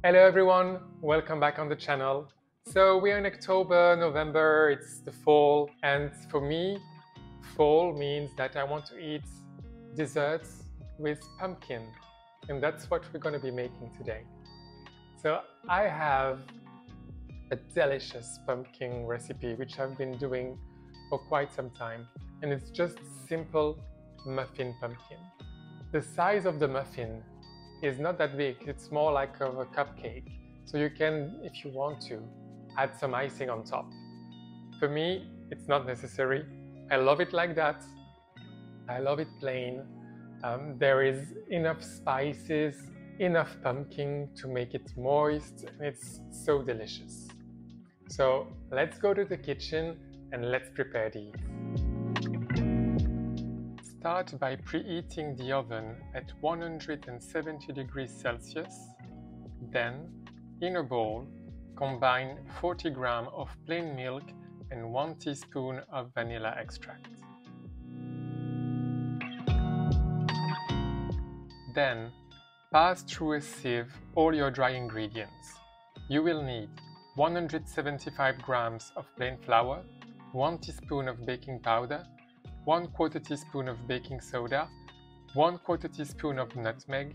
Hello everyone, welcome back on the channel. So we are in October, November, it's the fall, and for me, fall means that I want to eat desserts with pumpkin, and that's what we're going to be making today. So I have a delicious pumpkin recipe which I've been doing for quite some time, and it's just simple muffin pumpkin. The size of the muffin is not that big, it's more like of a cupcake, so you can, if you want to, add some icing on top. For me, it's not necessary. I love it like that. I love it plain. There is enough spices, enough pumpkin to make it moist, and it's so delicious. So let's go to the kitchen and let's prepare these. Start by preheating the oven at 170 degrees Celsius. Then, in a bowl, combine 40 grams of plain milk and 1 teaspoon of vanilla extract. Then, pass through a sieve all your dry ingredients. You will need 175 grams of plain flour, 1 teaspoon of baking powder, 1/4 teaspoon of baking soda, 1/4 teaspoon of nutmeg,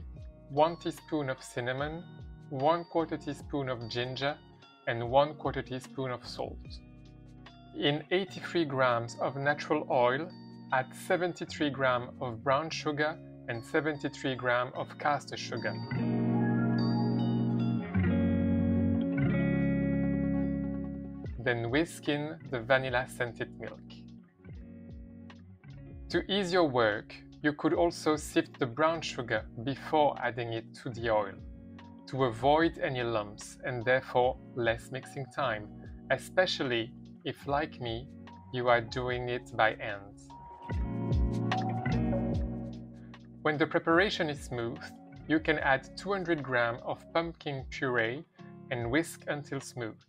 1 teaspoon of cinnamon, 1/4 teaspoon of ginger, and 1/4 teaspoon of salt. In 83 grams of natural oil, add 73 grams of brown sugar and 73 grams of caster sugar. Then whisk in the vanilla-scented milk. To ease your work, you could also sift the brown sugar before adding it to the oil, to avoid any lumps and therefore less mixing time, especially if, like me, you are doing it by hand. When the preparation is smooth, you can add 200 grams of pumpkin puree and whisk until smooth.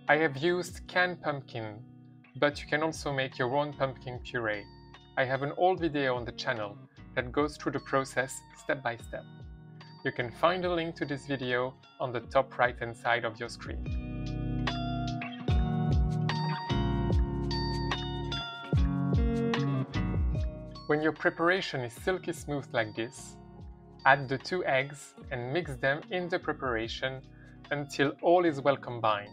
I have used canned pumpkin, but you can also make your own pumpkin puree. I have an old video on the channel that goes through the process step by step. You can find a link to this video on the top right hand side of your screen. When your preparation is silky smooth like this, add the 2 eggs and mix them in the preparation until all is well combined.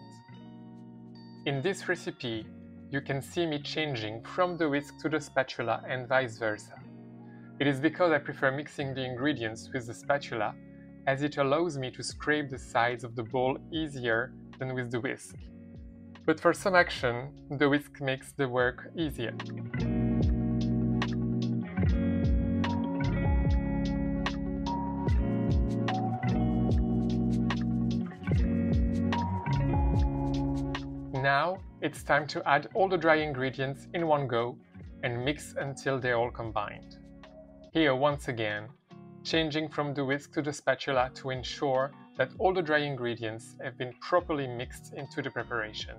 In this recipe, you can see me changing from the whisk to the spatula and vice versa. It is because I prefer mixing the ingredients with the spatula, as it allows me to scrape the sides of the bowl easier than with the whisk. But for some action, the whisk makes the work easier. Now, it's time to add all the dry ingredients in one go and mix until they're all combined. Here, once again, changing from the whisk to the spatula to ensure that all the dry ingredients have been properly mixed into the preparation.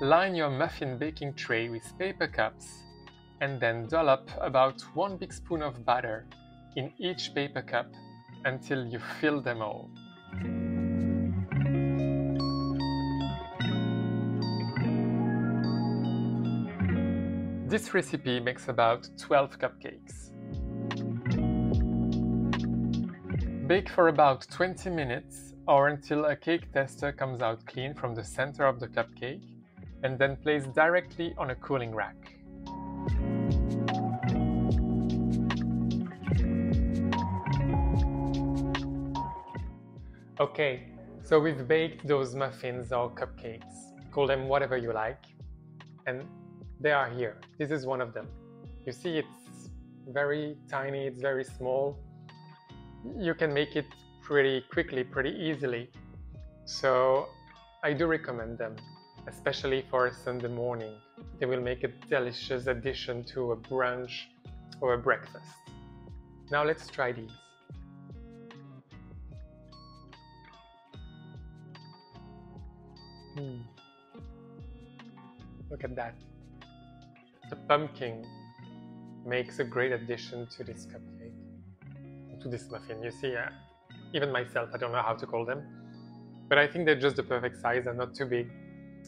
Line your muffin baking tray with paper cups and then dollop about 1 big spoon of batter in each paper cup until you fill them all. This recipe makes about 12 cupcakes. Bake for about 20 minutes or until a cake tester comes out clean from the center of the cupcake, and then place directly on a cooling rack. Okay, so we've baked those muffins or cupcakes. Call them whatever you like. And they are here. This is one of them. You see, it's very tiny, it's very small. You can make it pretty quickly, pretty easily. So I do recommend them, especially for a Sunday morning. They will make a delicious addition to a brunch or a breakfast. Now let's try these. Mm. Look at that. The pumpkin makes a great addition to this cupcake, to this muffin. You see, even myself, I don't know how to call them, but I think they're just the perfect size and not too big.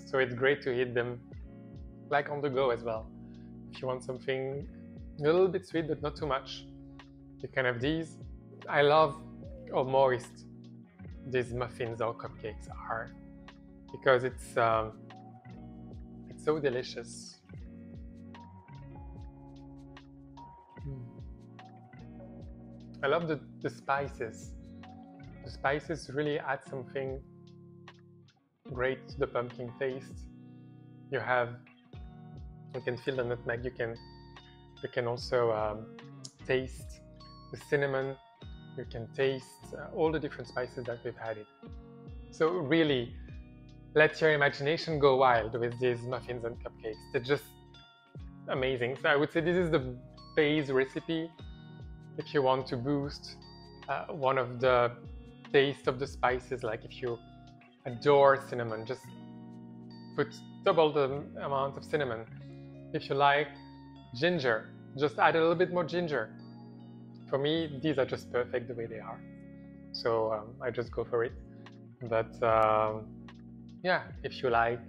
So it's great to eat them like on the go as well. If you want something a little bit sweet but not too much, you can have these. I love how moist these muffins or cupcakes are because it's so delicious. I love the spices. The spices really add something great to the pumpkin taste. You can feel the nutmeg. You can also taste the cinnamon. You can taste all the different spices that we've added. So really, let your imagination go wild with these muffins and cupcakes. They're just amazing. So I would say this is the base recipe if you want to boost one of the taste of the spices. Like if you adore cinnamon, just put double the amount of cinnamon. If you like ginger, just add a little bit more ginger. For me, these are just perfect the way they are. So I just go for it. But yeah, if you like,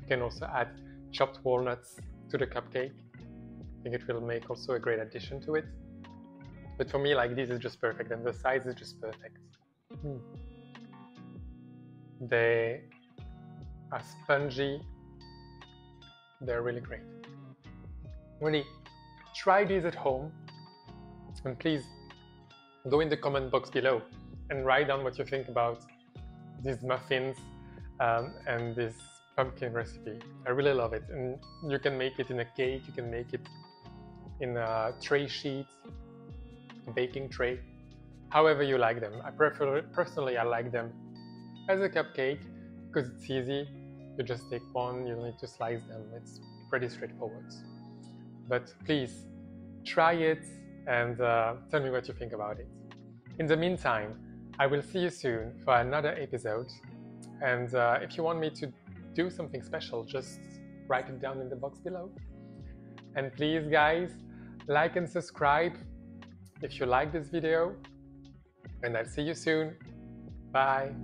you can also add chopped walnuts to the cupcake. I think it will make also a great addition to it. But for me, like, this is just perfect, and the size is just perfect. They are spongy. They're really great. Really, try these at home, and please go in the comment box below and write down what you think about these muffins and this pumpkin recipe. I really love it, and you can make it in a cake, you can make it in a tray sheet, a baking tray, however you like them. Personally, I like them as a cupcake because it's easy. You just take one, you don't need to slice them. It's pretty straightforward. But please try it and tell me what you think about it. In the meantime, I will see you soon for another episode. And if you want me to do something special, just write it down in the box below. And please, guys, like and subscribe if you like this video. And I'll see you soon. Bye.